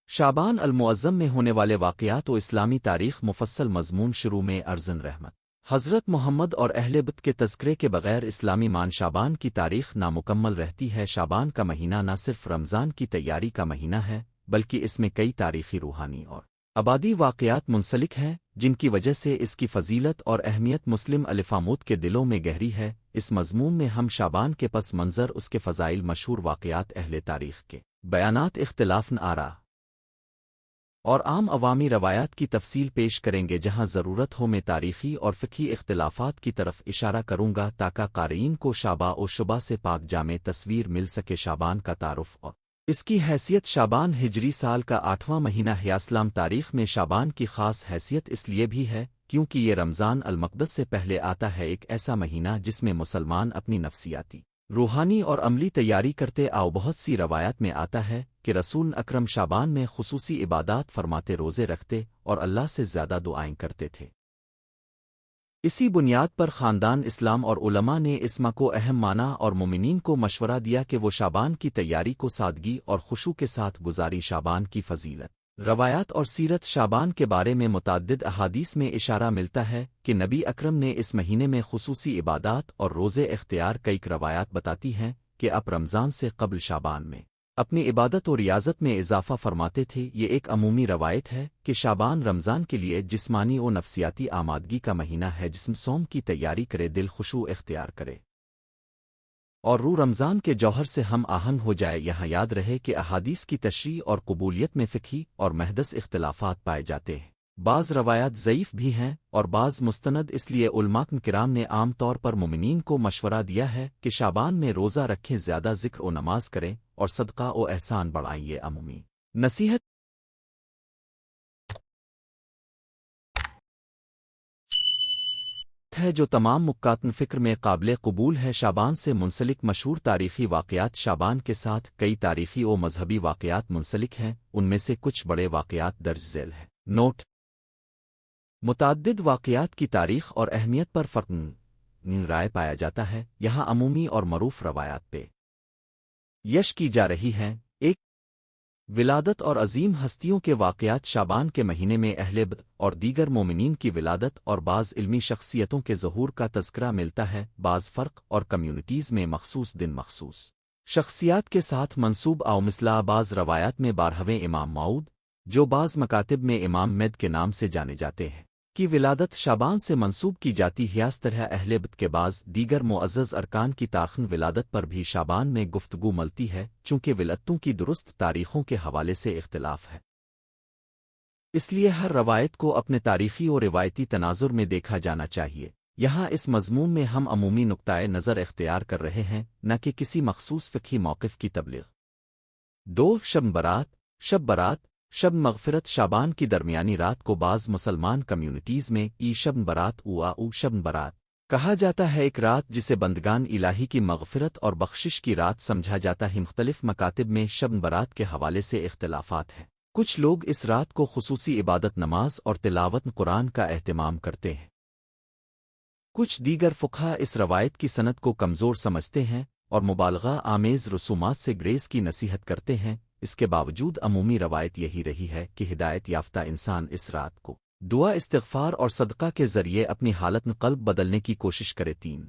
شعبان المعظم میں ہونے والے واقعات و اسلامی تاریخ مفصل مضمون شروع میں ارزن رحمت حضرت محمد اور اہل بیت کے تذکرے کے بغیر اسلامی مان شعبان کی تاریخ نامکمل رہتی ہے۔ شعبان کا مہینہ نہ صرف رمضان کی تیاری کا مہینہ ہے بلکہ اس میں کئی تاریخی، روحانی اور آبادی واقعات منسلک ہیں جن کی وجہ سے اس کی فضیلت اور اہمیت مسلم الفامود کے دلوں میں گہری ہے۔ اس مضمون میں ہم شعبان کے پس منظر، اس کے فضائل، مشہور واقعات، اہل تاریخ کے بیانات، اختلاف آرا اور عام عوامی روایات کی تفصیل پیش کریں گے۔ جہاں ضرورت ہو میں تاریخی اور فقہی اختلافات کی طرف اشارہ کروں گا تاکہ قارئین کو شابہ و شبہ سے پاک جامع تصویر مل سکے۔ شعبان کا تعارف اور اس کی حیثیت۔ شعبان ہجری سال کا 8واں مہینہ ہے۔ اسلام تاریخ میں شعبان کی خاص حیثیت اس لیے بھی ہے کیونکہ یہ رمضان المقدس سے پہلے آتا ہے، ایک ایسا مہینہ جس میں مسلمان اپنی نفسیاتی، روحانی اور عملی تیاری کرتے آؤ۔ بہت سی روایات میں آتا ہے کہ رسول اکرم شعبان میں خصوصی عبادات فرماتے، روزے رکھتے اور اللہ سے زیادہ دعائیں کرتے تھے۔ اسی بنیاد پر خاندان اسلام اور علماء نے اس ماہ کو اہم مانا اور مومنین کو مشورہ دیا کہ وہ شعبان کی تیاری کو سادگی اور خشوع کے ساتھ گزاری۔ شعبان کی فضیلت، روایات اور سیرت۔ شعبان کے بارے میں متعدد احادیث میں اشارہ ملتا ہے کہ نبی اکرم نے اس مہینے میں خصوصی عبادات اور روزے اختیار۔ کئی روایات بتاتی ہیں کہ آپ رمضان سے قبل شعبان میں اپنی عبادت و ریاضت میں اضافہ فرماتے تھے۔ یہ ایک عمومی روایت ہے کہ شعبان رمضان کے لیے جسمانی و نفسیاتی آمادگی کا مہینہ ہے۔ جسم صوم کی تیاری کرے، دل خشوع اختیار کرے اور روح رمضان کے جوہر سے ہم آہنگ ہو جائے۔ یہاں یاد رہے کہ احادیث کی تشریح اور قبولیت میں فقہی اور محدث اختلافات پائے جاتے ہیں۔ بعض روایات ضعیف بھی ہیں اور بعض مستند، اس لیے علماء کرام نے عام طور پر مومنین کو مشورہ دیا ہے کہ شعبان میں روزہ رکھیں، زیادہ ذکر و نماز کریں اور صدقہ و احسان بڑھائیں۔ یہ عمومی نصیحت ہے جو تمام مکاتن فکر میں قابل قبول ہے۔ شعبان سے منسلک مشہور تاریخی واقعات۔ شعبان کے ساتھ کئی تاریخی و مذہبی واقعات منسلک ہیں، ان میں سے کچھ بڑے واقعات درج ذیل ہیں۔ نوٹ: متعدد واقعات کی تاریخ اور اہمیت پر فرق رائے پایا جاتا ہے۔ یہاں عمومی اور معروف روایات پہ یش کی جا رہی ہیں۔ ایک، ولادت اور عظیم ہستیوں کے واقعات۔ شعبان کے مہینے میں اہل بیت اور دیگر مومنین کی ولادت اور بعض علمی شخصیتوں کے ظہور کا تذکرہ ملتا ہے۔ بعض فرق اور کمیونٹیز میں مخصوص دن مخصوص شخصیات کے ساتھ منسوب آؤ۔ مثلا بعض روایات میں 12ویں امام ماؤد، جو بعض مکاتب میں امام مہد کے نام سے جانے جاتے ہیں، کی ولادت شعبان سے منسوب کی جاتی ہے۔ اس طرح اہل بیت کے بعض دیگر معزز ارکان کی تاخن ولادت پر بھی شعبان میں گفتگو ملتی ہے، چونکہ ولادتوں کی درست تاریخوں کے حوالے سے اختلاف ہے، اس لیے ہر روایت کو اپنے تاریخی اور روایتی تناظر میں دیکھا جانا چاہیے۔ یہاں اس مضمون میں ہم عمومی نقطۂ نظر اختیار کر رہے ہیں، نہ کہ کسی مخصوص فقہی موقف کی تبلیغ۔ 2، شب برات، شب مغفرت۔ شعبان کی درمیانی رات کو بعض مسلمان کمیونٹیز میں شب برات شب برات کہا جاتا ہے، ایک رات جسے بندگان الہی کی مغفرت اور بخشش کی رات سمجھا جاتا ہے۔ مختلف مکاتب میں شب برات کے حوالے سے اختلافات ہیں۔ کچھ لوگ اس رات کو خصوصی عبادت، نماز اور تلاوت قرآن کا اہتمام کرتے ہیں۔ کچھ دیگر فقہا اس روایت کی سند کو کمزور سمجھتے ہیں اور مبالغہ آمیز رسومات سے گریز کی نصیحت کرتے ہیں۔ اس کے باوجود عمومی روایت یہی رہی ہے کہ ہدایت یافتہ انسان اس رات کو دعا، استغفار اور صدقہ کے ذریعے اپنی حالت قلب بدلنے کی کوشش کرے۔ 3،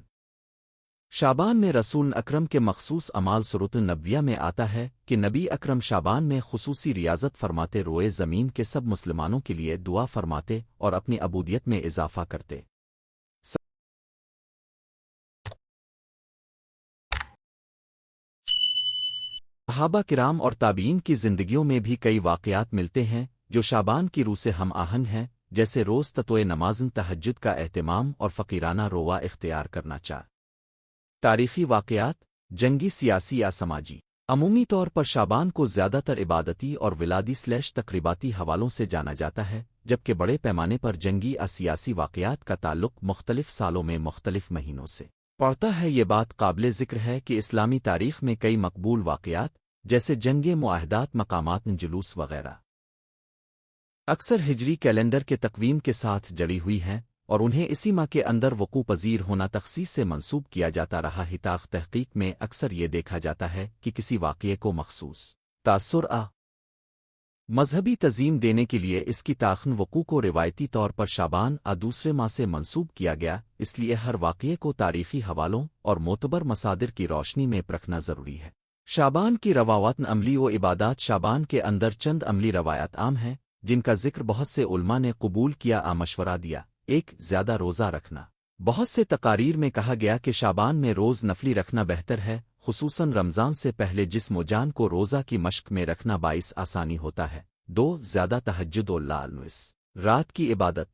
شعبان میں رسول اکرم کے مخصوص اعمال۔ سورۃ النبیہ میں آتا ہے کہ نبی اکرم شعبان میں خصوصی ریاضت فرماتے، روئے زمین کے سب مسلمانوں کے لیے دعا فرماتے اور اپنی عبودیت میں اضافہ کرتے۔ صحابہ کرام اور تابعین کی زندگیوں میں بھی کئی واقعات ملتے ہیں جو شعبان کی روح سے ہم آہنگ ہیں، جیسے روز تطوع نمازن، تہجد کا اہتمام اور فقیرانہ روہ اختیار کرنا چاہ۔ تاریخی واقعات، جنگی، سیاسی یا سماجی۔ عمومی طور پر شعبان کو زیادہ تر عبادتی اور ولادی تقریباتی حوالوں سے جانا جاتا ہے، جبکہ بڑے پیمانے پر جنگی یا سیاسی واقعات کا تعلق مختلف سالوں میں مختلف مہینوں سے پڑھتا ہے یہ بات قابل ذکر ہے کہ اسلامی تاریخ میں کئی مقبول واقعات جیسے جنگیں، معاہدات، مقامات، جلوس وغیرہ اکثر ہجری کیلنڈر کے تقویم کے ساتھ جڑی ہوئی ہیں اور انہیں اسی ماہ کے اندر وقوع پذیر ہونا تخصیص سے منسوب کیا جاتا رہا ہے۔ تحقیق میں اکثر یہ دیکھا جاتا ہے کہ کسی واقعے کو مخصوص تاثر مذہبی تزئین دینے کے لیے اس کی تاخن وقوع کو روایتی طور پر شعبان دوسرے ماہ سے منسوب کیا گیا، اس لیے ہر واقعے کو تاریخی حوالوں اور معتبر مصادر کی روشنی میں پرکھنا ضروری ہے۔ شعبان کی روایات عملی و عبادات شعبان کے اندر چند عملی روایات عام ہیں جن کا ذکر بہت سے علماء نے قبول کیا مشورہ دیا۔ ایک، زیادہ روزہ رکھنا۔ بہت سے تقاریر میں کہا گیا کہ شعبان میں روز نفلی رکھنا بہتر ہے، خصوصاً رمضان سے پہلے جسم و جان کو روزہ کی مشق میں رکھنا باعث آسانی ہوتا ہے۔ دو، زیادہ تہجد و لالوس رات کی عبادت۔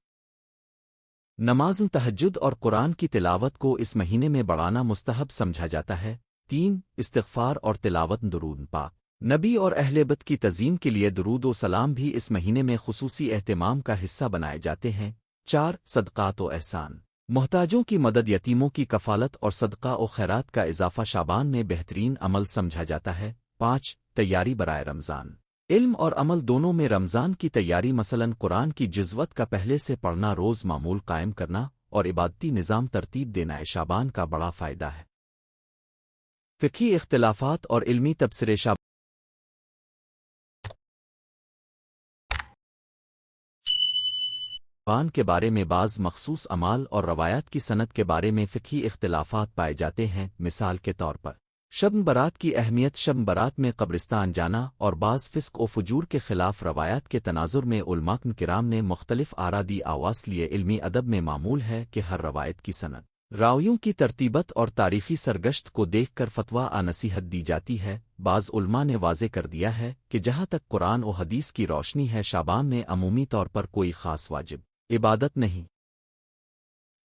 نماز تہجد اور قرآن کی تلاوت کو اس مہینے میں بڑھانا مستحب سمجھا جاتا ہے۔ تین، استغفار اور تلاوت درود پاک نبی اور اہل بیت کی تزئین کے لیے درود و سلام بھی اس مہینے میں خصوصی اہتمام کا حصہ بنائے جاتے ہیں۔ چار، صدقات و احسان، محتاجوں کی مدد، یتیموں کی کفالت اور صدقہ و خیرات کا اضافہ شعبان میں بہترین عمل سمجھا جاتا ہے۔ پانچ، تیاری برائے رمضان، علم اور عمل دونوں میں رمضان کی تیاری، مثلاً قرآن کی جزوت کا پہلے سے پڑھنا، روز معمول قائم کرنا اور عبادتی نظام ترتیب دینا شعبان کا بڑا فائدہ ہے۔ فقہی اختلافات اور علمی تبصرے شعبان کے بارے میں بعض مخصوص اعمال اور روایات کی سند کے بارے میں فقہی اختلافات پائے جاتے ہیں۔ مثال کے طور پر شب برات کی اہمیت، شب برات میں قبرستان جانا اور بعض فسق و فجور کے خلاف روایات کے تناظر میں علماء کرام نے مختلف آرا دی۔ آواز لیے علمی ادب میں معمول ہے کہ ہر روایت کی سند، راویوں کی ترتیبت اور تاریخی سرگشت کو دیکھ کر فتویٰ نصیحت دی جاتی ہے۔ بعض علماء نے واضح کر دیا ہے کہ جہاں تک قرآن و حدیث کی روشنی ہے، شعبان میں عمومی طور پر کوئی خاص واجب عبادت نہیں،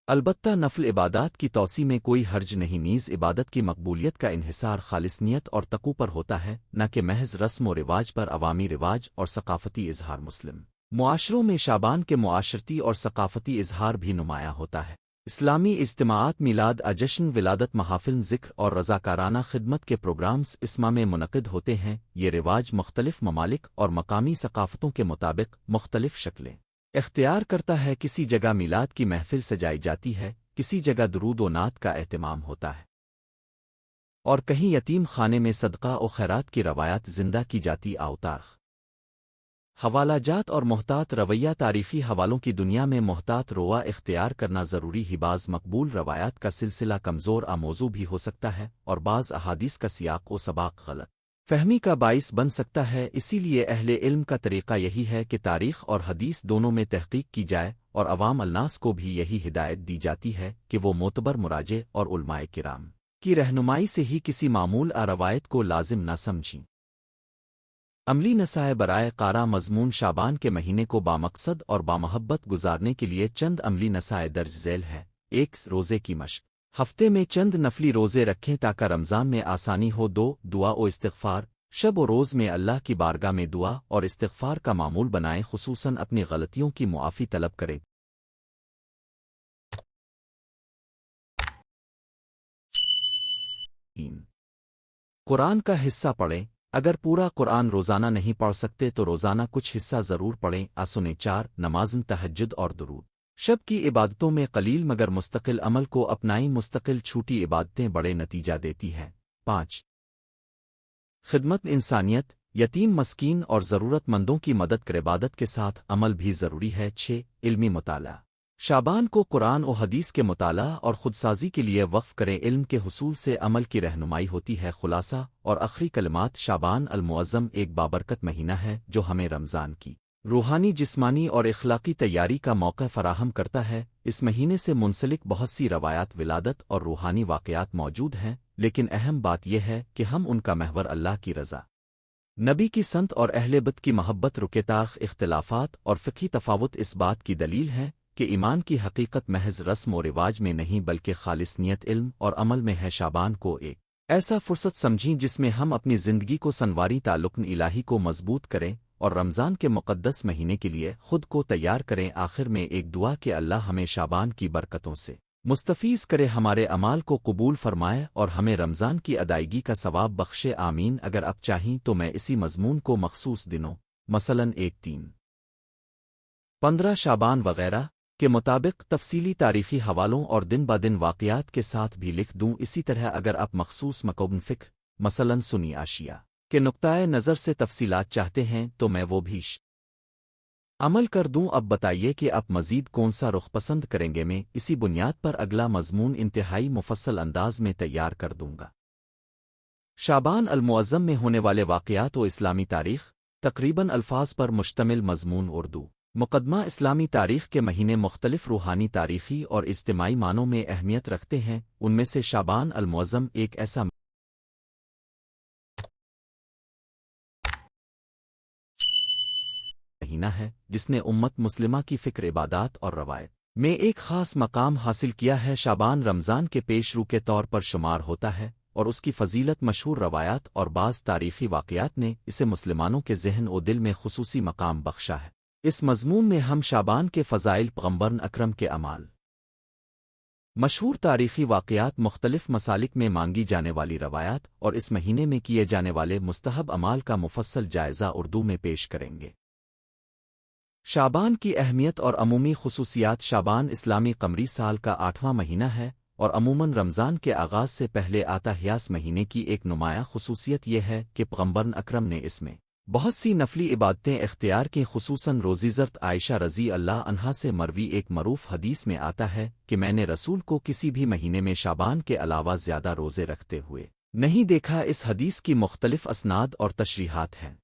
البتہ نفل عبادات کی توسیع میں کوئی حرج نہیں۔ نیز عبادت کی مقبولیت کا انحصار خالص نیت اور تقوی پر ہوتا ہے، نہ کہ محض رسم و رواج پر۔ عوامی رواج اور ثقافتی اظہار، مسلم معاشروں میں شعبان کے معاشرتی اور ثقافتی اظہار بھی نمایاں ہوتا ہے۔ اسلامی اجتماعات، میلاد، جشن ولادت، محافل ذکر اور رضاکارانہ خدمت کے پروگرامز اس ماہ میں منعقد ہوتے ہیں۔ یہ رواج مختلف ممالک اور مقامی ثقافتوں کے مطابق مختلف شکلیں اختیار کرتا ہے۔ کسی جگہ میلاد کی محفل سجائی جاتی ہے، کسی جگہ درود و نعت کا اہتمام ہوتا ہے، اور کہیں یتیم خانے میں صدقہ و خیرات کی روایات زندہ کی جاتی۔ اوتار، حوالہ جات اور محتاط رویہ، تاریخی حوالوں کی دنیا میں محتاط رویہ اختیار کرنا ضروری ہے۔ بعض مقبول روایات کا سلسلہ کمزور موضوع بھی ہو سکتا ہے اور بعض احادیث کا سیاق و سباق غلط فہمی کا باعث بن سکتا ہے۔ اسی لیے اہل علم کا طریقہ یہی ہے کہ تاریخ اور حدیث دونوں میں تحقیق کی جائے، اور عوام الناس کو بھی یہی ہدایت دی جاتی ہے کہ وہ معتبر مراجع اور علماء کرام کی رہنمائی سے ہی کسی معمول روایت کو لازم نہ سمجھیں۔ عملی نصائح برائے قارئ مضمون شعبان کے مہینے کو بامقصد اور بامحبت گزارنے کے لیے چند عملی نصائح درج ذیل ہے۔ ایک، روزے کی مشق، ہفتے میں چند نفلی روزے رکھیں تاکہ رمضان میں آسانی ہو۔ دو، دعا و استغفار، شب و روز میں اللہ کی بارگاہ میں دعا اور استغفار کا معمول بنائیں، خصوصاً اپنی غلطیوں کی معافی طلب کریں۔ قرآن کا حصہ پڑھیں، اگر پورا قرآن روزانہ نہیں پڑھ سکتے تو روزانہ کچھ حصہ ضرور پڑھیں۔ سنیں۔ چار، نماز تہجد اور درود شب کی عبادتوں میں قلیل مگر مستقل عمل کو اپنائیں، مستقل چھوٹی عبادتیں بڑے نتیجہ دیتی ہیں۔ پانچ، خدمت انسانیت، یتیم، مسکین اور ضرورت مندوں کی مدد کر، عبادت کے ساتھ عمل بھی ضروری ہے۔ چھ، علمی مطالعہ، شعبان کو قرآن و حدیث کے مطالعہ اور خودسازی کے لیے وقف کریں، علم کے حصول سے عمل کی رہنمائی ہوتی ہے۔ خلاصہ اور آخری کلمات، شعبان المعظم ایک بابرکت مہینہ ہے جو ہمیں رمضان کی روحانی، جسمانی اور اخلاقی تیاری کا موقع فراہم کرتا ہے۔ اس مہینے سے منسلک بہت سی روایات، ولادت اور روحانی واقعات موجود ہیں، لیکن اہم بات یہ ہے کہ ہم ان کا محور اللہ کی رضا، نبی کی سنت اور اہل بیت کی محبت رکے۔ تاریخ اختلافات اور فقہی تفاوت اس بات کی دلیل ہے کہ ایمان کی حقیقت محض رسم و رواج میں نہیں بلکہ خالص نیت، علم اور عمل میں ہے۔ شعبان کو ایک ایسا فرصت سمجھیں جس میں ہم اپنی زندگی کو سنواری، تعلق الہی کو مضبوط کریں اور رمضان کے مقدس مہینے کے لیے خود کو تیار کریں۔ آخر میں ایک دعا کہ اللہ ہمیں شعبان کی برکتوں سے مستفیض کرے، ہمارے اعمال کو قبول فرمائے اور ہمیں رمضان کی ادائیگی کا ثواب بخشے، آمین۔ اگر اب چاہیں تو میں اسی مضمون کو مخصوص دنوں مثلاً 1، 3، 15 شعبان وغیرہ کے مطابق تفصیلی تاریخی حوالوں اور دن بدن واقعات کے ساتھ بھی لکھ دوں۔ اسی طرح اگر آپ مخصوص مکوبن فکر مثلاً سنی اشیاء کے نقطۂ نظر سے تفصیلات چاہتے ہیں تو میں وہ بھی عمل کر دوں۔ اب بتائیے کہ آپ مزید کون سا رخ پسند کریں گے، میں اسی بنیاد پر اگلا مضمون انتہائی مفصل انداز میں تیار کر دوں گا۔ شعبان المعظم میں ہونے والے واقعات و اسلامی تاریخ، تقریباً الفاظ پر مشتمل مضمون، اردو مقدمہ۔ اسلامی تاریخ کے مہینے مختلف روحانی، تاریخی اور اجتماعی معنوں میں اہمیت رکھتے ہیں، ان میں سے شعبان المعظم ایک ایسا مہینہ ہے جس نے امت مسلمہ کی فکر، عبادات اور روایت میں ایک خاص مقام حاصل کیا ہے۔ شعبان رمضان کے پیش رو کے طور پر شمار ہوتا ہے اور اس کی فضیلت، مشہور روایات اور بعض تاریخی واقعات نے اسے مسلمانوں کے ذہن و دل میں خصوصی مقام بخشا ہے۔ اس مضمون میں ہم شعبان کے فضائل، پیغمبر اکرم کے اعمال، مشہور تاریخی واقعات، مختلف مسالک میں مانگی جانے والی روایات اور اس مہینے میں کیے جانے والے مستحب اعمال کا مفصل جائزہ اردو میں پیش کریں گے۔ شعبان کی اہمیت اور عمومی خصوصیات۔ شعبان اسلامی قمری سال کا 8واں مہینہ ہے اور عموماً رمضان کے آغاز سے پہلے آتا ہے۔ اس مہینے کی ایک نمایاں خصوصیت یہ ہے کہ پیغمبر اکرم نے اس میں بہت سی نفلی عبادتیں اختیار کی، خصوصاً روزی زرت۔ عائشہ رضی اللہ عنہا سے مروی ایک معروف حدیث میں آتا ہے کہ میں نے رسول کو کسی بھی مہینے میں شعبان کے علاوہ زیادہ روزے رکھتے ہوئے نہیں دیکھا۔ اس حدیث کی مختلف اسناد اور تشریحات ہیں،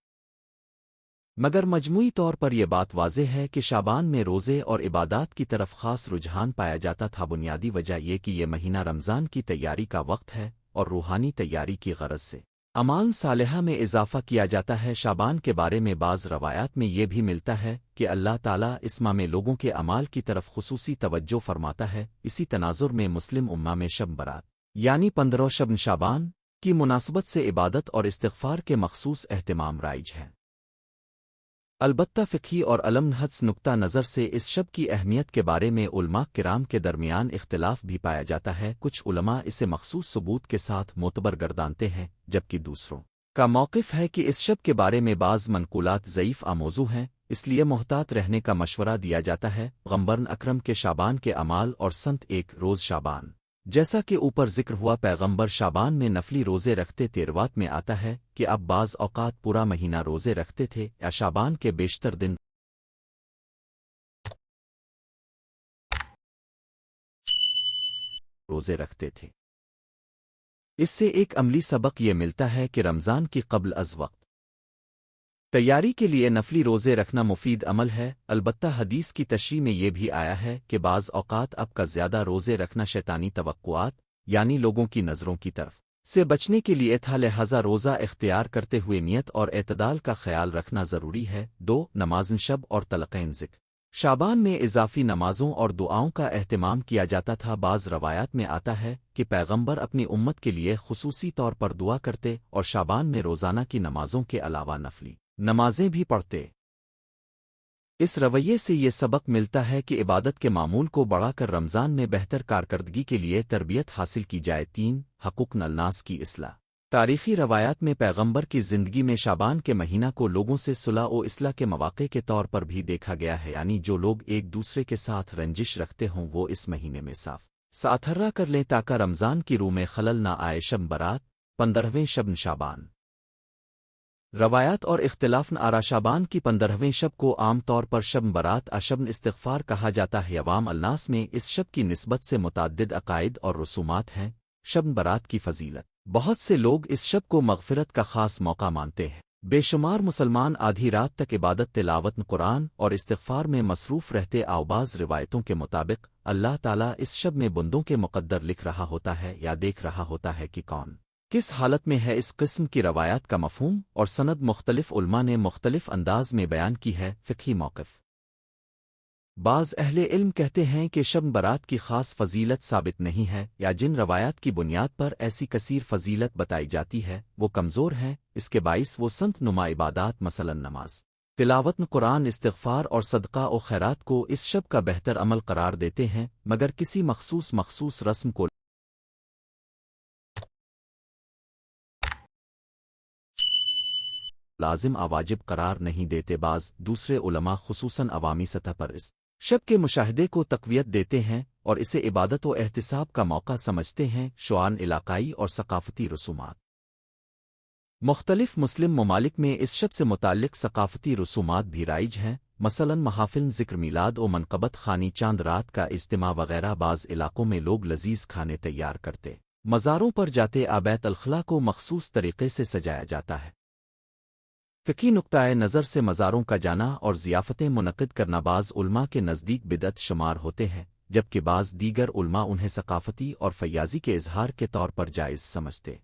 مگر مجموعی طور پر یہ بات واضح ہے کہ شعبان میں روزے اور عبادات کی طرف خاص رجحان پایا جاتا تھا۔ بنیادی وجہ یہ کہ یہ مہینہ رمضان کی تیاری کا وقت ہے اور روحانی تیاری کی غرض سے اعمال صالحہ میں اضافہ کیا جاتا ہے۔ شعبان کے بارے میں بعض روایات میں یہ بھی ملتا ہے کہ اللہ تعالیٰ اس ماہ میں لوگوں کے اعمال کی طرف خصوصی توجہ فرماتا ہے۔ اسی تناظر میں مسلم امہ میں شب برات یعنی 15 شب شعبان کی مناسبت سے عبادت اور استغفار کے مخصوص اہتمام رائج ہے۔ البتہ فقہی اور علم حدس نقطہ نظر سے اس شب کی اہمیت کے بارے میں علماء کرام کے درمیان اختلاف بھی پایا جاتا ہے۔ کچھ علماء اسے مخصوص ثبوت کے ساتھ معتبر گردانتے ہیں، جبکہ دوسروں کا موقف ہے کہ اس شب کے بارے میں بعض منقولات ضعیف موضوع ہیں، اس لیے محتاط رہنے کا مشورہ دیا جاتا ہے۔ پیغمبر اکرم کے شعبان کے اعمال اور سنت 1 روز شعبان، جیسا کہ اوپر ذکر ہوا، پیغمبر شعبان میں نفلی روزے رکھتے۔ تیروات میں آتا ہے کہ اب بعض اوقات پورا مہینہ روزے رکھتے تھے یا شعبان کے بیشتر دن روزے رکھتے تھے۔ اس سے ایک عملی سبق یہ ملتا ہے کہ رمضان کی قبل از وقت تیاری کے لیے نفلی روزے رکھنا مفید عمل ہے۔ البتہ حدیث کی تشریح میں یہ بھی آیا ہے کہ بعض اوقات اب کا زیادہ روزے رکھنا شیطانی توقعات یعنی لوگوں کی نظروں کی طرف سے بچنے کے لیے تھا، لہذا روزہ اختیار کرتے ہوئے نیت اور اعتدال کا خیال رکھنا ضروری ہے۔ 2 نمازن شب اور تلقین ذکر۔ شعبان میں اضافی نمازوں اور دعاؤں کا اہتمام کیا جاتا تھا۔ بعض روایات میں آتا ہے کہ پیغمبر اپنی امت کے لیے خصوصی طور پر دعا کرتے اور شعبان میں روزانہ کی نمازوں کے علاوہ نفلی نمازیں بھی پڑھتے۔ اس رویے سے یہ سبق ملتا ہے کہ عبادت کے معمول کو بڑھا کر رمضان میں بہتر کارکردگی کے لیے تربیت حاصل کی جائے۔ 3 حقوق الناس کی اصلاح۔ تاریخی روایات میں پیغمبر کی زندگی میں شعبان کے مہینہ کو لوگوں سے صلح و اصلاح کے مواقع کے طور پر بھی دیکھا گیا ہے، یعنی جو لوگ ایک دوسرے کے ساتھ رنجش رکھتے ہوں وہ اس مہینے میں صاف ستھرا کر لیں تاکہ رمضان کی روح میں خلل نہ آئے۔ شب برات 15ویں شب شعبان۔ روایات اور اختلاف آرا۔ شعبان کی 15ویں شب کو عام طور پر شب برات شب استغفار کہا جاتا ہے۔ عوام الناس میں اس شب کی نسبت سے متعدد عقائد اور رسومات ہیں۔ شب برات کی فضیلت، بہت سے لوگ اس شب کو مغفرت کا خاص موقع مانتے ہیں۔ بے شمار مسلمان آدھی رات تک عبادت، تلاوت قرآن اور استغفار میں مصروف رہتے۔ بعض روایتوں کے مطابق اللہ تعالیٰ اس شب میں بندوں کے مقدر لکھ رہا ہوتا ہے یا دیکھ رہا ہوتا ہے کہ کون کس حالت میں ہے۔ اس قسم کی روایات کا مفہوم اور سند مختلف علماء نے مختلف انداز میں بیان کی ہے۔ فقہی موقف۔ بعض اہل علم کہتے ہیں کہ شب برات کی خاص فضیلت ثابت نہیں ہے، یا جن روایات کی بنیاد پر ایسی کثیر فضیلت بتائی جاتی ہے وہ کمزور ہیں، اس کے باعث وہ سنت نما عبادات مثلا نماز تلاوت قرآن استغفار اور صدقہ و خیرات کو اس شب کا بہتر عمل قرار دیتے ہیں، مگر کسی مخصوص رسم کو لازم واجب قرار نہیں دیتے۔ بعض دوسرے علماء خصوصاً عوامی سطح پر اس شب کے مشاہدے کو تقویت دیتے ہیں اور اسے عبادت و احتساب کا موقع سمجھتے ہیں۔ شعان علاقائی اور ثقافتی رسومات مختلف مسلم ممالک میں اس شب سے متعلق ثقافتی رسومات بھی رائج ہیں، مثلاً محافل ذکر میلاد و منقبت خوانی، چاند رات کا اجتماع وغیرہ۔ بعض علاقوں میں لوگ لذیذ کھانے تیار کرتے مزاروں پر جاتے بیت الخلا کو مخصوص طریقے سے سجایا جاتا ہے۔ فقہی نقطۂ نظر سے مزاروں کا جانا اور ضیافتیں منعقد کرنا بعض علماء کے نزدیک بدعت شمار ہوتے ہیں، جبکہ بعض دیگر علماء انہیں ثقافتی اور فیاضی کے اظہار کے طور پر جائز سمجھتے ہیں۔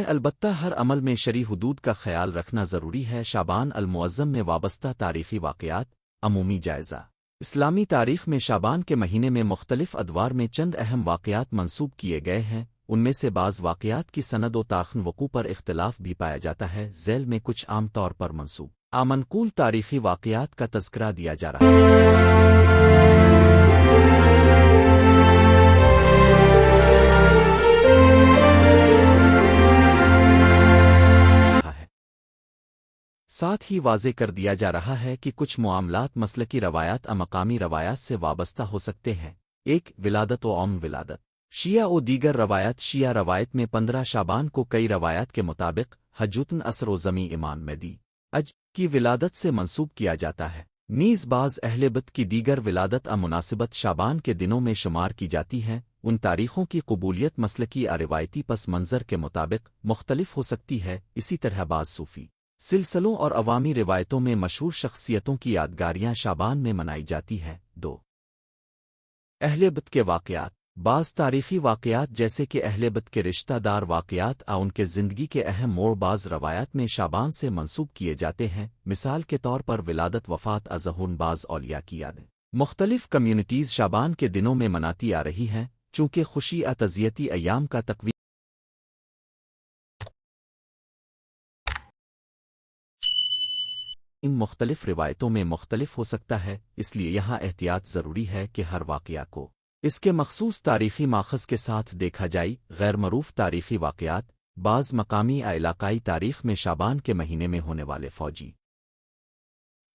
البتہ ہر عمل میں شرعی حدود کا خیال رکھنا ضروری ہے۔ شعبان المعظم میں وابستہ تاریخی واقعات عمومی جائزہ۔ اسلامی تاریخ میں شعبان کے مہینے میں مختلف ادوار میں چند اہم واقعات منسوب کیے گئے ہیں، ان میں سے بعض واقعات کی سند و تاریخ وقوع پر اختلاف بھی پایا جاتا ہے۔ ذیل میں کچھ عام طور پر منسوب منقول تاریخی واقعات کا تذکرہ دیا جا رہا ہے۔ ساتھ ہی واضح کر دیا جا رہا ہے کہ کچھ معاملات مسلکی روایات مقامی روایات سے وابستہ ہو سکتے ہیں۔ ایک ولادت و ولادت شیعہ و دیگر روایات۔ شیعہ روایت میں 15 شعبان کو کئی روایات کے مطابق حجتن اثر و زمی امام مہدی اج کی ولادت سے منسوب کیا جاتا ہے۔ نیز بعض اہل بیت کی دیگر ولادت مناسبت شعبان کے دنوں میں شمار کی جاتی ہیں۔ ان تاریخوں کی قبولیت مسلکی روایتی پس منظر کے مطابق مختلف ہو سکتی ہے۔ اسی طرح بعض صوفی سلسلوں اور عوامی روایتوں میں مشہور شخصیتوں کی یادگاریاں شعبان میں منائی جاتی ہیں۔ دو اہل بیت کے واقعات۔ بعض تاریخی واقعات جیسے کہ اہل بیت کے رشتہ دار واقعات ان کے زندگی کے اہم موڑ بعض روایات میں شعبان سے منسوب کیے جاتے ہیں۔ مثال کے طور پر ولادت وفات ظہور بعض اولیاء کی یادیں مختلف کمیونٹیز شعبان کے دنوں میں مناتی آ رہی ہیں، چونکہ خوشی تعزیتی ایام کا تقویم ان مختلف روایتوں میں مختلف ہو سکتا ہے، اس لیے یہاں احتیاط ضروری ہے کہ ہر واقعہ کو اس کے مخصوص تاریخی ماخذ کے ساتھ دیکھا جائے۔ غیر معروف تاریخی واقعات۔ بعض مقامی علاقائی تاریخ میں شعبان کے مہینے میں ہونے والے فوجی،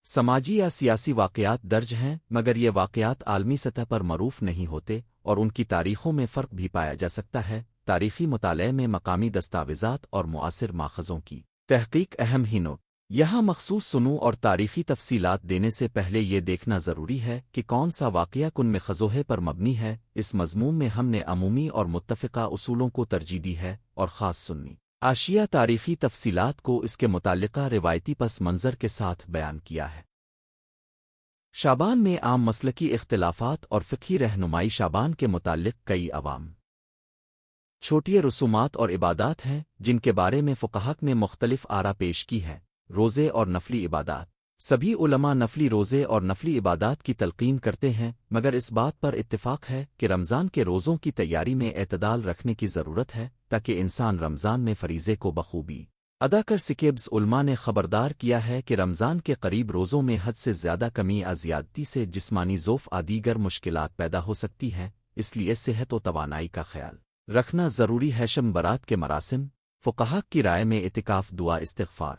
سماجی یا سیاسی واقعات درج ہیں، مگر یہ واقعات عالمی سطح پر معروف نہیں ہوتے اور ان کی تاریخوں میں فرق بھی پایا جا سکتا ہے۔ تاریخی مطالعے میں مقامی دستاویزات اور معاصر ماخذوں کی تحقیق اہم ہی نوٹ۔ یہاں مخصوص سنو اور تاریخی تفصیلات دینے سے پہلے یہ دیکھنا ضروری ہے کہ کون سا واقعہ کن میں خزوہے پر مبنی ہے۔ اس مضمون میں ہم نے عمومی اور متفقہ اصولوں کو ترجیح دی ہے اور خاص سنی اشیاء تاریخی تفصیلات کو اس کے متعلقہ روایتی پس منظر کے ساتھ بیان کیا ہے۔ شعبان میں عام مسلکی اختلافات اور فقہی رہنمائی۔ شعبان کے متعلق کئی عوام چھوٹی رسومات اور عبادات ہیں جن کے بارے میں فقہاء نے مختلف آراء پیش کی ہے۔ روزے اور نفلی عبادات۔ سبھی علماء نفلی روزے اور نفلی عبادات کی تلقین کرتے ہیں، مگر اس بات پر اتفاق ہے کہ رمضان کے روزوں کی تیاری میں اعتدال رکھنے کی ضرورت ہے تاکہ انسان رمضان میں فریضے کو بخوبی ادا کر سکے۔ علماء نے خبردار کیا ہے کہ رمضان کے قریب روزوں میں حد سے زیادہ کمی زیادتی سے جسمانی ضعف دیگر مشکلات پیدا ہو سکتی ہیں، اس لیے صحت و توانائی کا خیال رکھنا ضروری ہے۔ شب برات کے مراسم۔ فقہاء کی رائے میں اعتکاف، دعا، استغفار،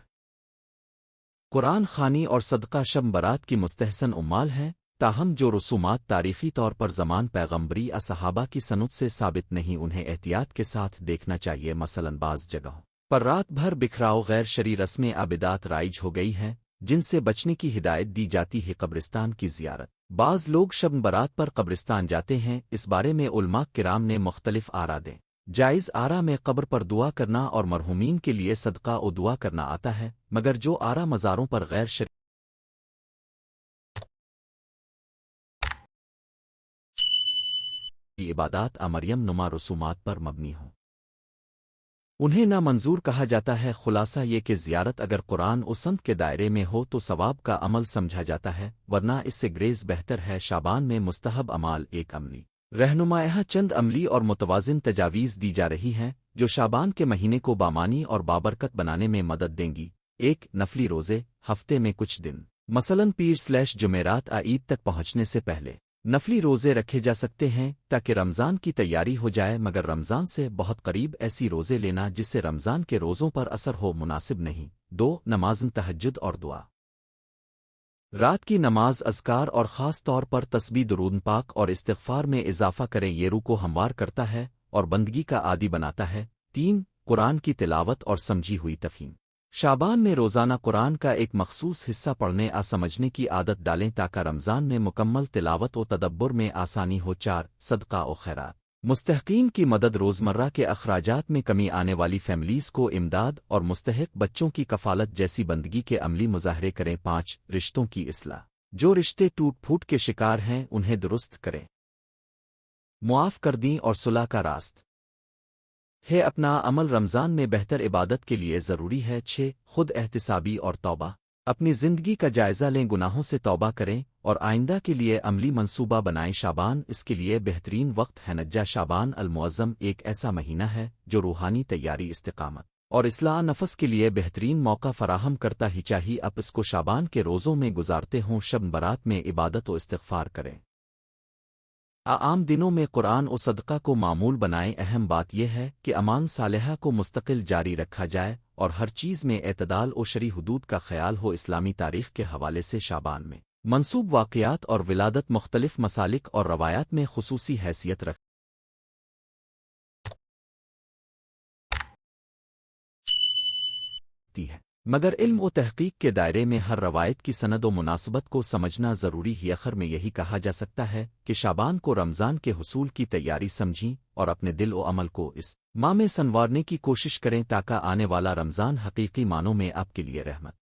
قرآن خوانی اور صدقہ شب برات کی مستحسن اعمال ہیں، تاہم جو رسومات تاریخی طور پر زمان پیغمبری صحابہ کی سنت سے ثابت نہیں انہیں احتیاط کے ساتھ دیکھنا چاہیے۔ مثلاً بعض جگہوں پر رات بھر بکھراؤ غیر شرعی رسمیں بدعات رائج ہو گئی ہیں جن سے بچنے کی ہدایت دی جاتی ہے۔ قبرستان کی زیارت۔ بعض لوگ شب برات پر قبرستان جاتے ہیں، اس بارے میں علماء کرام نے مختلف آراء دیں۔ جائز آراء میں قبر پر دعا کرنا اور مرحومین کے لیے صدقہ و دعا کرنا آتا ہے، مگر جو آراء مزاروں پر غیر شرعی عبادات مریم نما رسومات پر مبنی ہوں، انہیں نامنظور کہا جاتا ہے۔ خلاصہ یہ کہ زیارت اگر قرآن و سنت کے دائرے میں ہو تو ثواب کا عمل سمجھا جاتا ہے، ورنہ اس سے گریز بہتر ہے۔ شعبان میں مستحب اعمال۔ ایک عملی رہنما۔ یہاں چند عملی اور متوازن تجاویز دی جا رہی ہیں جو شعبان کے مہینے کو بامانی اور بابرکت بنانے میں مدد دیں گی۔ ایک نفلی روزے، ہفتے میں کچھ دن مثلاً پیر/جمعرات عید تک پہنچنے سے پہلے نفلی روزے رکھے جا سکتے ہیں تاکہ رمضان کی تیاری ہو جائے، مگر رمضان سے بہت قریب ایسی روزے لینا جس سے رمضان کے روزوں پر اثر ہو مناسب نہیں۔ 2 نمازن تہجد اور دعا۔ رات کی نماز اذکار اور خاص طور پر تسبیح درود پاک اور استغفار میں اضافہ کریں، یہ روح کو ہموار کرتا ہے اور بندگی کا عادی بناتا ہے۔ 3 قرآن کی تلاوت اور سمجھی ہوئی تفہیم۔ شعبان میں روزانہ قرآن کا ایک مخصوص حصہ پڑھنے سمجھنے کی عادت ڈالیں تاکہ رمضان میں مکمل تلاوت و تدبر میں آسانی ہو۔ 4 صدقہ و خیرات۔ مستحقین کی مدد، روزمرہ کے اخراجات میں کمی آنے والی فیملیز کو امداد اور مستحق بچوں کی کفالت جیسی بندگی کے عملی مظاہرے کریں۔ 5 رشتوں کی اصلاح۔ جو رشتے ٹوٹ پھوٹ کے شکار ہیں انہیں درست کریں، معاف کر دیں اور صلح کا راست ہے اپنا عمل رمضان میں بہتر عبادت کے لیے ضروری ہے۔ 6 خود احتسابی اور توبہ۔ اپنی زندگی کا جائزہ لیں، گناہوں سے توبہ کریں اور آئندہ کے لیے عملی منصوبہ بنائیں۔ شعبان اس کے لیے بہترین وقت ہے۔ نجا شعبان المعظم ایک ایسا مہینہ ہے جو روحانی تیاری، استقامت اور اصلاح نفس کے لیے بہترین موقع فراہم کرتا ہی چاہیے اب اس کو شعبان کے روزوں میں گزارتے ہوں۔ شب برات میں عبادت و استغفار کریں، عام دنوں میں قرآن و صدقہ کو معمول بنائیں۔ اہم بات یہ ہے کہ امان صالحہ کو مستقل جاری رکھا جائے اور ہر چیز میں اعتدال و شرعی حدود کا خیال ہو۔ اسلامی تاریخ کے حوالے سے شعبان میں منسوب واقعات اور ولادت مختلف مسالک اور روایات میں خصوصی حیثیت رکھتی ہے، مگر علم و تحقیق کے دائرے میں ہر روایت کی سند و مناسبت کو سمجھنا ضروری ہے۔ آخر میں یہی کہا جا سکتا ہے کہ شعبان کو رمضان کے حصول کی تیاری سمجھیں اور اپنے دل و عمل کو اس ماہ میں سنوارنے کی کوشش کریں تاکہ آنے والا رمضان حقیقی معنوں میں آپ کے لیے رحمت،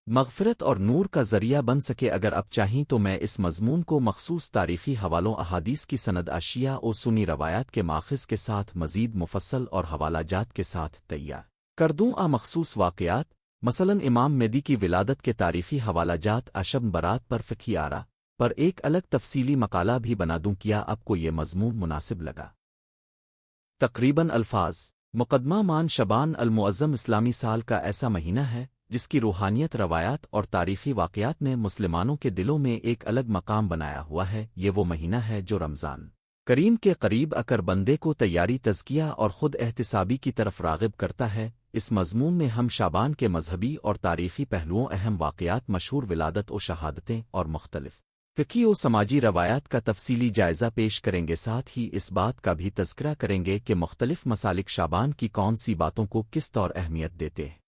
مغفرت اور نور کا ذریعہ بن سکے۔ اگر آپ چاہیں تو میں اس مضمون کو مخصوص تاریخی حوالوں، احادیث کی سند، اشیاء و سنی روایات کے ماخذ کے ساتھ مزید مفصل اور حوالہ جات کے ساتھ تیار کر دوں۔ مخصوص واقعات، مثلاً امام مہدی کی ولادت کے تاریخی حوالہ جات، شب برات پر فقہی آراء پر ایک الگ تفصیلی مقالہ بھی بنا دوں۔ کیا آپ کو یہ مضمون مناسب لگا؟ تقریباً الفاظ۔ مقدمہ مان شعبان المعظم اسلامی سال کا ایسا مہینہ ہے جس کی روحانیت، روایات اور تاریخی واقعات نے مسلمانوں کے دلوں میں ایک الگ مقام بنایا ہوا ہے۔ یہ وہ مہینہ ہے جو رمضان کریم کے قریب اکر بندے کو تیاری، تزکیہ اور خود احتسابی کی طرف راغب کرتا ہے۔ اس مضمون میں ہم شعبان کے مذہبی اور تاریخی پہلوؤں، اہم واقعات، مشہور ولادت و شہادتیں اور مختلف فقہی و سماجی روایات کا تفصیلی جائزہ پیش کریں گے۔ ساتھ ہی اس بات کا بھی تذکرہ کریں گے کہ مختلف مسالک شعبان کی کون سی باتوں کو کس طور اہمیت دیتے ہیں۔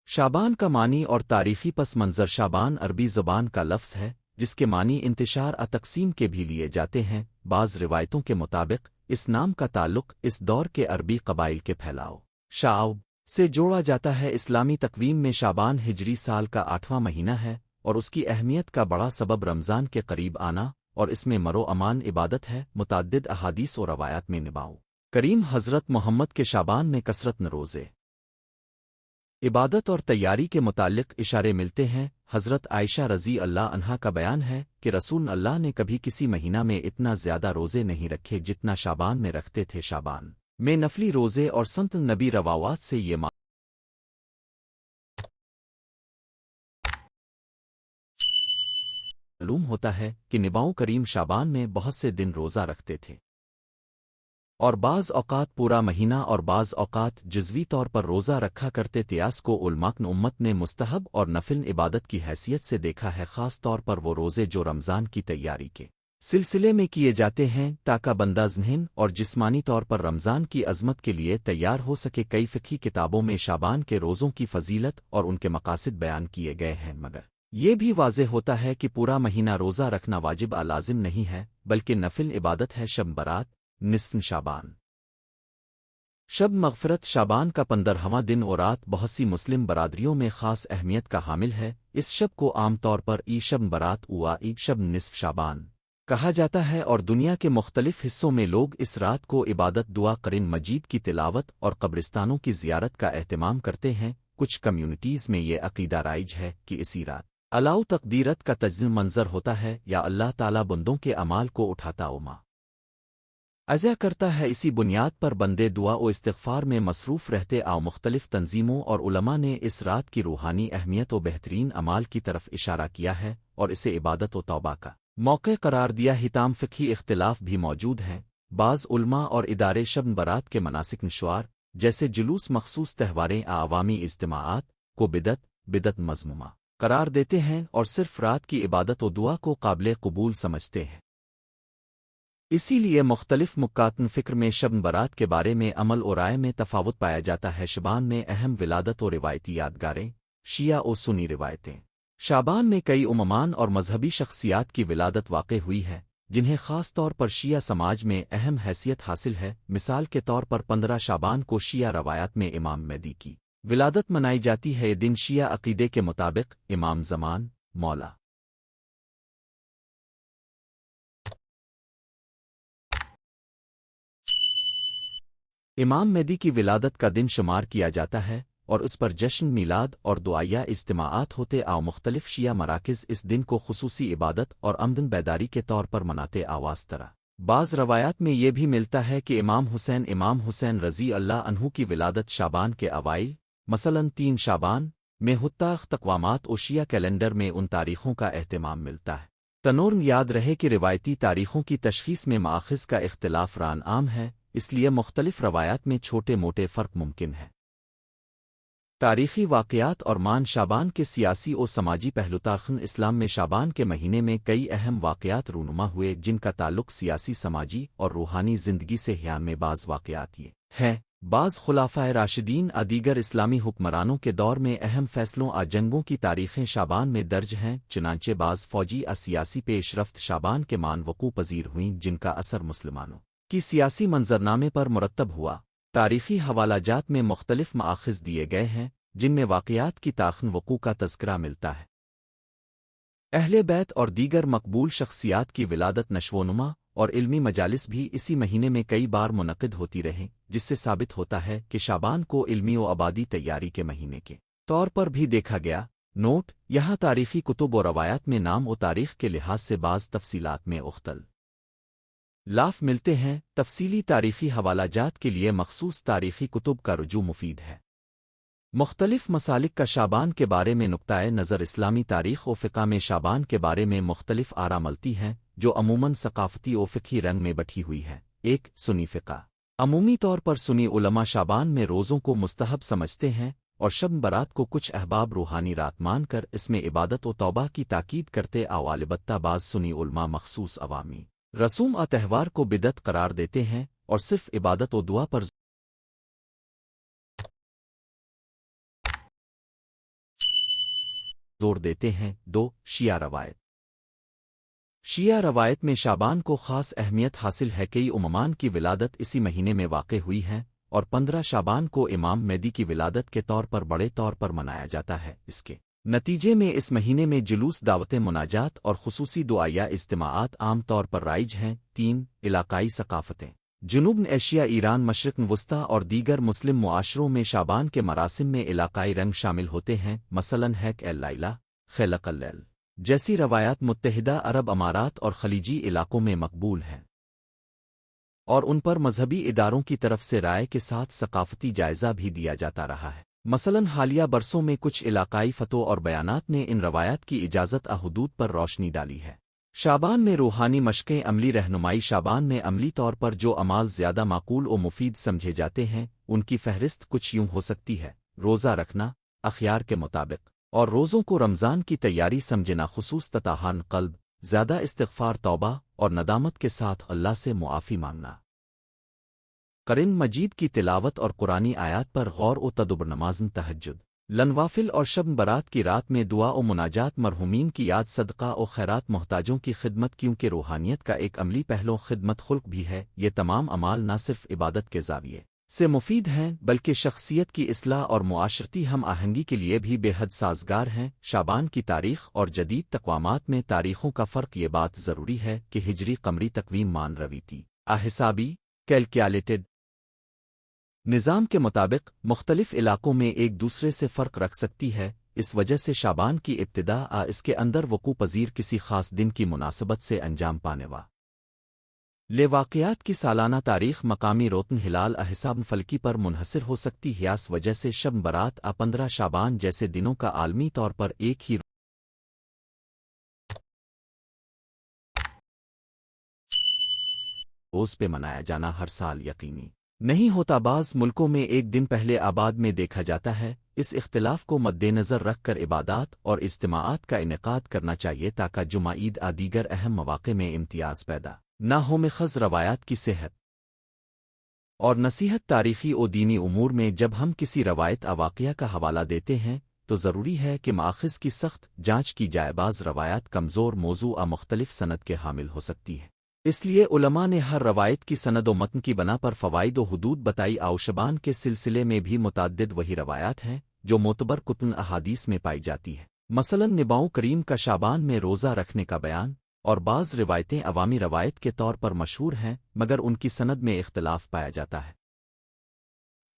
شعبان کا معنی اور تاریخی پس منظر۔ شعبان عربی زبان کا لفظ ہے جس کے معنی انتشار، تقسیم کے بھی لیے جاتے ہیں۔ بعض روایتوں کے مطابق اس نام کا تعلق اس دور کے عربی قبائل کے پھیلاؤ شعب سے جوڑا جاتا ہے۔ اسلامی تقویم میں شعبان ہجری سال کا 8واں مہینہ ہے اور اس کی اہمیت کا بڑا سبب رمضان کے قریب آنا اور اس میں مرو امان عبادت ہے۔ متعدد احادیث و روایات میں نباؤ کریم حضرت محمد کے شعبان میں کثرت روزے، عبادت اور تیاری کے متعلق اشارے ملتے ہیں۔ حضرت عائشہ رضی اللہ عنہا کا بیان ہے کہ رسول اللہ نے کبھی کسی مہینہ میں اتنا زیادہ روزے نہیں رکھے جتنا شعبان میں رکھتے تھے۔ شعبان میں نفلی روزے اور سنت نبی روایات سے یہ معلوم ہوتا ہے کہ نباؤ کریم شعبان میں بہت سے دن روزہ رکھتے تھے اور بعض اوقات پورا مہینہ اور بعض اوقات جزوی طور پر روزہ رکھا کرتے تھے۔ اس کو علماء امت نے مستحب اور نفل عبادت کی حیثیت سے دیکھا ہے، خاص طور پر وہ روزے جو رمضان کی تیاری کے سلسلے میں کیے جاتے ہیں تاکہ بندہ ذہن اور جسمانی طور پر رمضان کی عظمت کے لیے تیار ہو سکے۔ کئی فقہی کتابوں میں شعبان کے روزوں کی فضیلت اور ان کے مقاصد بیان کیے گئے ہیں، مگر یہ بھی واضح ہوتا ہے کہ پورا مہینہ روزہ رکھنا واجب لازم نہیں ہے بلکہ نفل عبادت ہے۔ شب برات، نصف شعبان، شب مغفرت، شعبان کا 15واں دن اور رات بہت سی مسلم برادریوں میں خاص اہمیت کا حامل ہے۔ اس شب کو عام طور پر شب برات شب نصف شعبان کہا جاتا ہے اور دنیا کے مختلف حصوں میں لوگ اس رات کو عبادت، دعا، قرآن مجید کی تلاوت اور قبرستانوں کی زیارت کا اہتمام کرتے ہیں۔ کچھ کمیونٹیز میں یہ عقیدہ رائج ہے کہ اسی رات اللہ تقدیرت کا تجزیہ منظر ہوتا ہے یا اللہ تعالی بندوں کے اعمال کو اٹھاتا عزا کرتا ہے اسی بنیاد پر بندے دعا و استغفار میں مصروف رہتے آؤ مختلف تنظیموں اور علماء نے اس رات کی روحانی اہمیت و بہترین اعمال کی طرف اشارہ کیا ہے اور اسے عبادت و توبہ کا موقع قرار دیا حتام فقہی اختلاف بھی موجود ہیں بعض علماء اور ادارے شب برات کے مناسک نشوار جیسے جلوس مخصوص تہواریں عوامی اجتماعات کو بدعت مذمومہ قرار دیتے ہیں اور صرف رات کی عبادت و دعا کو قابل قبول سمجھتے ہیں اسی لیے مختلف مکاتن فکر میں شب برات کے بارے میں عمل و رائے میں تفاوت پایا جاتا ہے شعبان میں اہم ولادت و روایتی یادگاریں شیعہ و سنی روایتیں شعبان میں کئی اممان اور مذہبی شخصیات کی ولادت واقع ہوئی ہے جنہیں خاص طور پر شیعہ سماج میں اہم حیثیت حاصل ہے مثال کے طور پر 15 شعبان کو شیعہ روایات میں امام مہدی کی ولادت منائی جاتی ہے یہ دن شیعہ عقیدے کے مطابق امام زمان مولا امام مہدی کی ولادت کا دن شمار کیا جاتا ہے اور اس پر جشن میلاد اور دعائیہ اجتماعات ہوتے آؤ مختلف شیعہ مراکز اس دن کو خصوصی عبادت اور آمدن بیداری کے طور پر مناتے آواز طرح بعض روایات میں یہ بھی ملتا ہے کہ امام حسین رضی اللہ عنہ کی ولادت شعبان کے اوائل مثلاً 3 شعبان میں ہوتا تقوامات و شیعہ کیلنڈر میں ان تاریخوں کا اہتمام ملتا ہے تنور یاد رہے کہ روایتی تاریخوں کی تشخیص میں مآخذ کا اختلاف ران عام ہے اس لیے مختلف روایات میں چھوٹے موٹے فرق ممکن ہے تاریخی واقعات اور مان شعبان کے سیاسی و سماجی پہلو تاریخ اسلام میں شعبان کے مہینے میں کئی اہم واقعات رونما ہوئے جن کا تعلق سیاسی سماجی اور روحانی زندگی سے ہیان میں بعض واقعات یہ ہیں بعض خلافۂ راشدین دیگر اسلامی حکمرانوں کے دور میں اہم فیصلوں جنگوں کی تاریخیں شعبان میں درج ہیں چنانچہ بعض فوجی سیاسی پیش رفت شعبان کے مان وقوع پذیر ہوئیں جن کا اثر مسلمانوں کی سیاسی منظرنامے پر مرتب ہوا تاریخی حوالہ جات میں مختلف مآخذ دیے گئے ہیں جن میں واقعات کی تاریخ وقوع کا تذکرہ ملتا ہے اہل بیت اور دیگر مقبول شخصیات کی ولادت نشوونما اور علمی مجالس بھی اسی مہینے میں کئی بار منعقد ہوتی رہیں جس سے ثابت ہوتا ہے کہ شعبان کو علمی و آبادی تیاری کے مہینے کے طور پر بھی دیکھا گیا نوٹ یہاں تاریخی کتب و روایات میں نام و تاریخ کے لحاظ سے بعض تفصیلات میں لاف ملتے ہیں تفصیلی تاریخی حوالہ جات کے لیے مخصوص تاریخی کتب کا رجوع مفید ہے مختلف مسالک کا شعبان کے بارے میں نقطۂ نظر اسلامی تاریخ و فقہ میں شعبان کے بارے میں مختلف آرا ملتی ہیں جو عموماً ثقافتی و فقہی رنگ میں بٹھی ہوئی ہے ایک سنی فقہ عمومی طور پر سنی علماء شعبان میں روزوں کو مستحب سمجھتے ہیں اور شب برات کو کچھ احباب روحانی رات مان کر اس میں عبادت و توبہ کی تاکید کرتے البتہ بعض سنی علماء مخصوص عوامی رسوم تہوار کو بدعت قرار دیتے ہیں اور صرف عبادت و دعا پر زور دیتے ہیں 2 شیعہ روایت شیعہ روایت میں شعبان کو خاص اہمیت حاصل ہے کئی اممان کی ولادت اسی مہینے میں واقع ہوئی ہے اور 15 شعبان کو امام مہدی کی ولادت کے طور پر بڑے طور پر منایا جاتا ہے اس کے نتیجے میں اس مہینے میں جلوس دعوت مناجات اور خصوصی دعائیہ اجتماعات عام طور پر رائج ہیں 3 علاقائی ثقافتیں جنوب ایشیا ایران مشرق وسطی اور دیگر مسلم معاشروں میں شعبان کے مراسم میں علاقائی رنگ شامل ہوتے ہیں مثلاً ہیک اللیلہ خلق اللیل جیسی روایات متحدہ عرب امارات اور خلیجی علاقوں میں مقبول ہیں اور ان پر مذہبی اداروں کی طرف سے رائے کے ساتھ ثقافتی جائزہ بھی دیا جاتا رہا ہے مثلاً حالیہ برسوں میں کچھ علاقائی فتو اور بیانات نے ان روایات کی اجازت حدود پر روشنی ڈالی ہے شعبان میں روحانی مشقیں عملی رہنمائی شعبان میں عملی طور پر جو اعمال زیادہ معقول و مفید سمجھے جاتے ہیں ان کی فہرست کچھ یوں ہو سکتی ہے روزہ رکھنا اخیار کے مطابق اور روزوں کو رمضان کی تیاری سمجھنا خصوص تطہان قلب زیادہ استغفار توبہ اور ندامت کے ساتھ اللہ سے معافی مانگنا قرآن مجید کی تلاوت اور قرآنی آیات پر غور و تدبر نمازن تہجد لنوافل اور شب برات کی رات میں دعا و مناجات مرحومین کی یاد صدقہ و خیرات محتاجوں کی خدمت کیونکہ روحانیت کا ایک عملی پہلو خدمت خلق بھی ہے یہ تمام اعمال نہ صرف عبادت کے زاویے سے مفید ہیں بلکہ شخصیت کی اصلاح اور معاشرتی ہم آہنگی کے لیے بھی بے حد سازگار ہیں شعبان کی تاریخ اور جدید تقوامات میں تاریخوں کا فرق یہ بات ضروری ہے کہ ہجری قمری تقویم مان رویتی حسابی کیلکولیٹڈ نظام کے مطابق مختلف علاقوں میں ایک دوسرے سے فرق رکھ سکتی ہے اس وجہ سے شعبان کی ابتدا اس کے اندر وقوع پذیر کسی خاص دن کی مناسبت سے انجام پانے لے واقعات کی سالانہ تاریخ مقامی روتن ہلال احساب فلکی پر منحصر ہو سکتی ہے، اس وجہ سے شب برات 15 شعبان جیسے دنوں کا عالمی طور پر ایک ہی روز پہ منایا جانا ہر سال یقینی نہیں ہوتا۔ بعض ملکوں میں ایک دن پہلے آباد میں دیکھا جاتا ہے۔ اس اختلاف کو مد نظر رکھ کر عبادات اور اجتماعات کا انعقاد کرنا چاہیے تاکہ جمعہ عید دیگر اہم مواقع میں امتیاز پیدا نہ ہو۔ مخز روایات کی صحت اور نصیحت تاریخی و دینی امور میں جب ہم کسی روایت واقعہ کا حوالہ دیتے ہیں تو ضروری ہے کہ ماخذ کی سخت جانچ کی جائے۔ بعض روایات کمزور موضوع مختلف سند کے حامل ہو سکتی ہے، اس لیے علماء نے ہر روایت کی سند و متن کی بنا پر فوائد و حدود بتائی۔ شعبان کے سلسلے میں بھی متعدد وہی روایات ہیں جو معتبر کتب احادیث میں پائی جاتی ہے، مثلا نبی کریم کا شعبان میں روزہ رکھنے کا بیان، اور بعض روایتیں عوامی روایت کے طور پر مشہور ہیں مگر ان کی سند میں اختلاف پایا جاتا ہے۔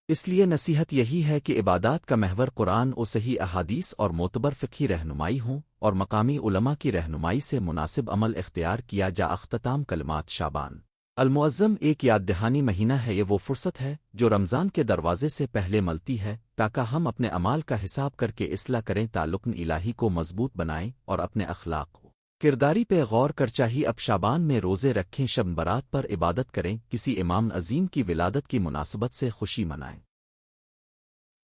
اس لیے نصیحت یہی ہے کہ عبادات کا محور قرآن و صحیح احادیث اور معتبر فقہی رہنمائی ہوں، اور مقامی علماء کی رہنمائی سے مناسب عمل اختیار کیا جا۔ اختتام کلمات شعبان المعظم ایک یاد دہانی مہینہ ہے۔ یہ وہ فرصت ہے جو رمضان کے دروازے سے پہلے ملتی ہے تاکہ ہم اپنے اعمال کا حساب کر کے اصلاح کریں، تعلق الہی کو مضبوط بنائیں اور اپنے اخلاق کو کرداری پہ غور کر چاہیے۔ اب شعبان میں روزے رکھیں، شب برات پر عبادت کریں، کسی امام عظیم کی ولادت کی مناسبت سے خوشی منائیں،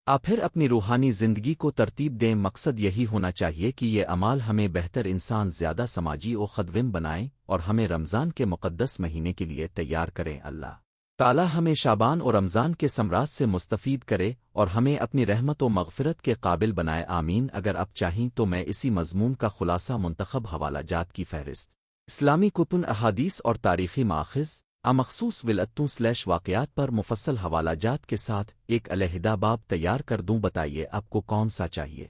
آپ پھر اپنی روحانی زندگی کو ترتیب دیں۔ مقصد یہی ہونا چاہیے کہ یہ اعمال ہمیں بہتر انسان، زیادہ سماجی و خدمت بنائیں اور ہمیں رمضان کے مقدس مہینے کے لیے تیار کریں۔ اللہ تعالی ہمیں شعبان اور رمضان کے ثمرات سے مستفید کرے اور ہمیں اپنی رحمت و مغفرت کے قابل بنائے، آمین۔ اگر آپ چاہیں تو میں اسی مضمون کا خلاصہ منتخب حوالہ جات کی فہرست اسلامی کتب احادیث اور تاریخی ماخذ مخصوص ولعتوں/واقعات پر مفصل حوالہ جات کے ساتھ ایک علیحدہ باب تیار کر دوں۔ بتائیے آپ کو کون سا چاہیے؟